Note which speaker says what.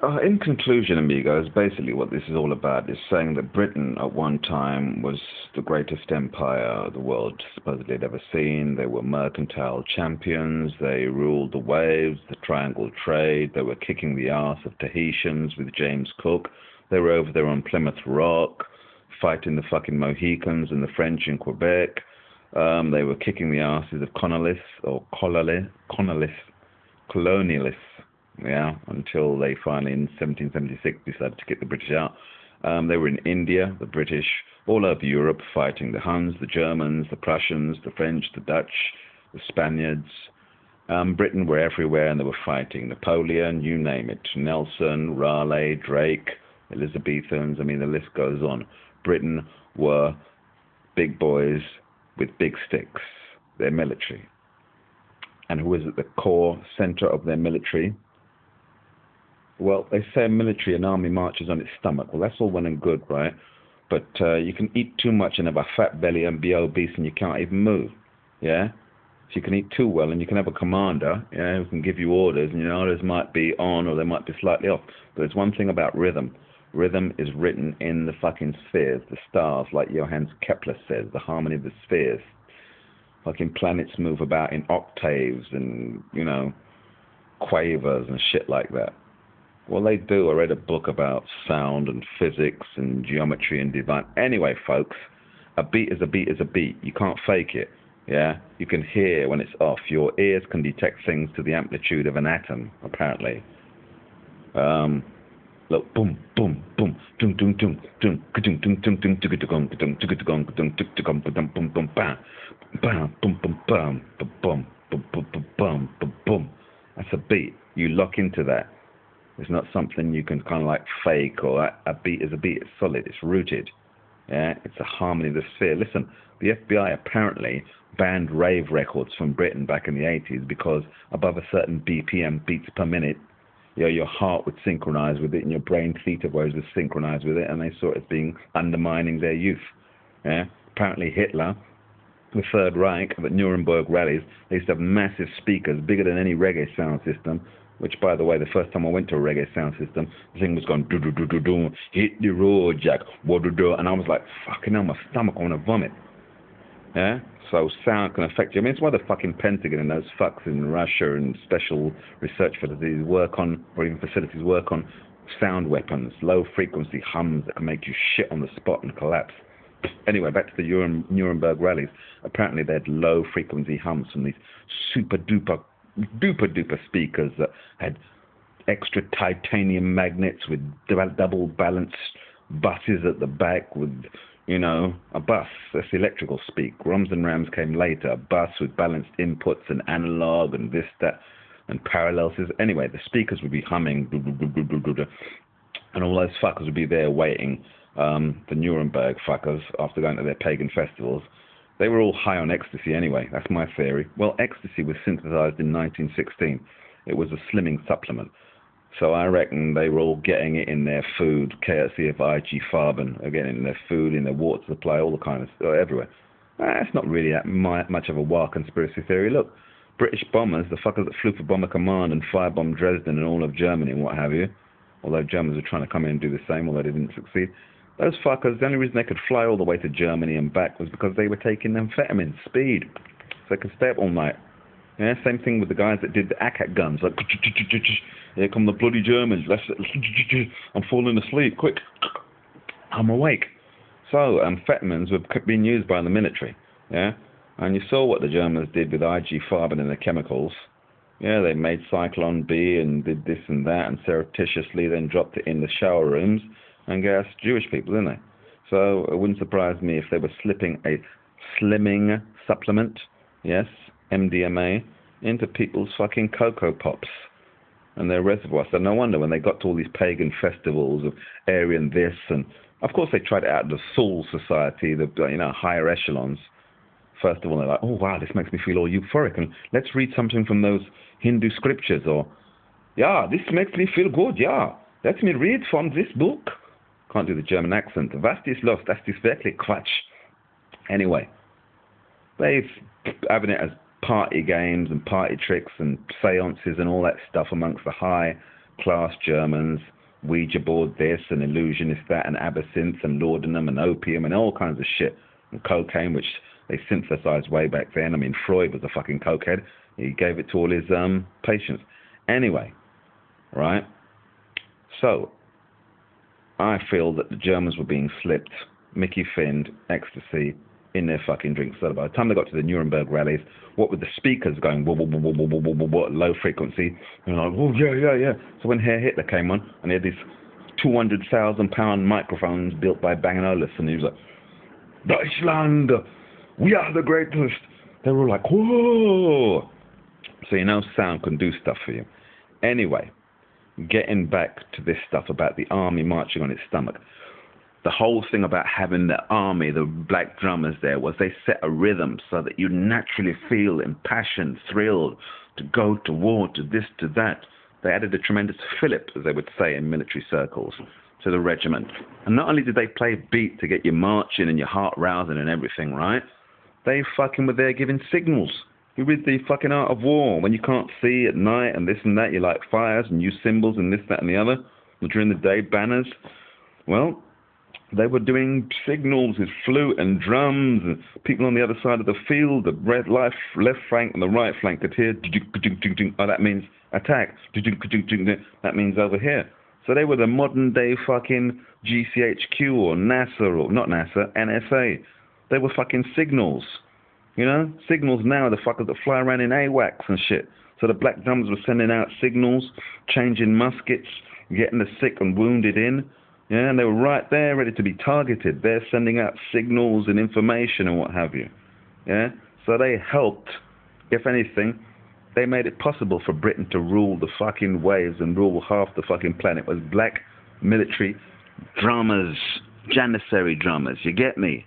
Speaker 1: In conclusion, amigos, basically what this is all about is saying that Britain at one time was the greatest empire the world supposedly had ever seen. They were mercantile champions. They ruled the waves, the triangle trade. They were kicking the arse of Tahitians with James Cook. They were over there on Plymouth Rock, fighting the fucking Mohicans and the French in Quebec. They were kicking the asses of colonialists, yeah, until they finally in 1776 decided to kick the British out. They were in India, the British, all over Europe, fighting the Huns, the Germans, the Prussians, the French, the Dutch, the Spaniards. Britain were everywhere, and they were fighting Napoleon, you name it, Nelson, Raleigh, Drake, Elizabethans. I mean, the list goes on. Britain were big boys with big sticks, their military. And who was at the core center of their military? Well, they say a military, an army marches on its stomach. Well, that's all well and good, right? But you can eat too much and have a fat belly and be obese and you can't even move, yeah? So you can eat too well and you can have a commander, yeah, who can give you orders, and your orders might be on or they might be slightly off. But there's one thing about rhythm. Rhythm is written in the fucking spheres, the stars, like Johannes Kepler says, the harmony of the spheres. Fucking planets move about in octaves and, quavers and shit like that. Well, they do. I read a book about sound and physics and geometry and divine. Anyway, folks, a beat is a beat is a beat. You can't fake it, yeah? You can hear when it's off. Your ears can detect things to the amplitude of an atom, apparently. Look, boom, boom, boom, dum, dum, dum, dum, dum, dum, dum, dum, dum, dum, dum, dum, dum, dum, boom, boom, bam, bam, boom, boom, bam, boom, boom, boom, boom, boom, boom, boom. That's a beat. You lock into that. It's not something you can kind of like fake, or a beat is a beat. It's solid. It's rooted. Yeah, it's a harmony of the sphere. Listen, the FBI apparently banned rave records from Britain back in the 80s because above a certain BPM, beats per minute, your heart would synchronize with it and your brain theta waves would synchronize with it, and they saw it as being undermining their youth. Yeah, apparently Hitler, the Third Reich, at Nuremberg rallies, they used to have massive speakers, bigger than any reggae sound system, which, by the way, the first time I went to a reggae sound system, the thing was going, do-do-do-do-do, hit the road, Jack, what-do-do, and I was like, fucking hell, my stomach, I want to vomit. Yeah? So sound can affect you. I mean, it's why the fucking Pentagon and those fucks in Russia and special research facilities work on, or even facilities work on sound weapons, low-frequency hums that can make you shit on the spot and collapse. Anyway, back to the Nuremberg rallies. Apparently they had low-frequency hums from these super-duper speakers that had extra titanium magnets with double balanced buses at the back with, a bus. That's electrical speak. ROMs and RAMs came later. A bus with balanced inputs and analog and this, that, and parallels. Anyway, the speakers would be humming, and all those fuckers would be there waiting. The Nuremberg fuckers, after going to their pagan festivals, they were all high on ecstasy anyway. That's my theory. Well, ecstasy was synthesized in 1916. It was a slimming supplement. So I reckon they were all getting it in their food, courtesy of IG Farben, again, in their food, in their water supply, all the kind of stuff, everywhere. It's not really that much of a wild conspiracy theory. Look, British bombers, the fuckers that flew for Bomber Command and firebombed Dresden and all of Germany and what have you, although Germans were trying to come in and do the same, although they didn't succeed. Those fuckers, the only reason they could fly all the way to Germany and back was because they were taking amphetamine, speed, so they could stay up all night. Yeah, same thing with the guys that did the ACAT guns, like, here come the bloody Germans, I'm falling asleep, quick, I'm awake. So, amphetamines were being used by the military, yeah, and you saw what the Germans did with IG Farben and the chemicals. Yeah, they made Cyclone B and did this and that, and surreptitiously then dropped it in the shower rooms and gassed Jewish people, didn't they? So it wouldn't surprise me if they were slipping a slimming supplement, yes, MDMA, into people's fucking Cocoa Pops and their reservoirs. So no wonder when they got to all these pagan festivals of Aryan this, and of course they tried it out of the Soul Society, the higher echelons. First of all, they're like, oh wow, this makes me feel all euphoric, and let's read something from those Hindu scriptures, or, yeah, this makes me feel good, yeah, let me read from this book. Can't do the German accent. Was ist los? Das ist wirklich Quatsch. Anyway, they've having it as party games and party tricks and seances and all that stuff amongst the high class Germans, Ouija board this and illusionist that, and absinthe and laudanum and opium and all kinds of shit, and cocaine, which they synthesized way back then. I mean, Freud was a fucking cokehead. He gave it to all his patients. Anyway, right? So, I feel that the Germans were being slipped Mickey Finned ecstasy in their fucking drinks. So by the time they got to the Nuremberg rallies, what with the speakers going low frequency, and like, oh yeah. So when Herr Hitler came on, and he had these 200,000-pound microphones built by Bang & Olufsen, and he was like, Deutschland, we are the greatest. They were like, whoa. So you know sound can do stuff for you. Anyway, getting back to this stuff about the army marching on its stomach. The whole thing about having the army, the black drummers there, was they set a rhythm so that you naturally feel impassioned, thrilled to go to war, to this, to that. They added a tremendous fillip, as they would say in military circles, to the regiment. And not only did they play beat to get you marching and your heart rousing and everything, right? They fucking were there giving signals. You read the fucking Art of War, when you can't see at night and this and that, you light fires and use symbols and this, that and the other. During the day, banners. Well, they were doing signals with flute and drums, and people on the other side of the field, the left flank and the right flank could hear, oh, that means attack, that means over here. So they were the modern day fucking GCHQ or NASA, or not NASA, NSA. They were fucking signals. You know, signals now are the fuckers that fly around in AWACS and shit. So the black drummers were sending out signals, changing muskets, getting the sick and wounded in. Yeah, and they were right there ready to be targeted. They're sending out signals and information and what have you. Yeah, so they helped, if anything, they made it possible for Britain to rule the fucking waves and rule half the fucking planet. It was black military drummers, Janissary drummers, you get me?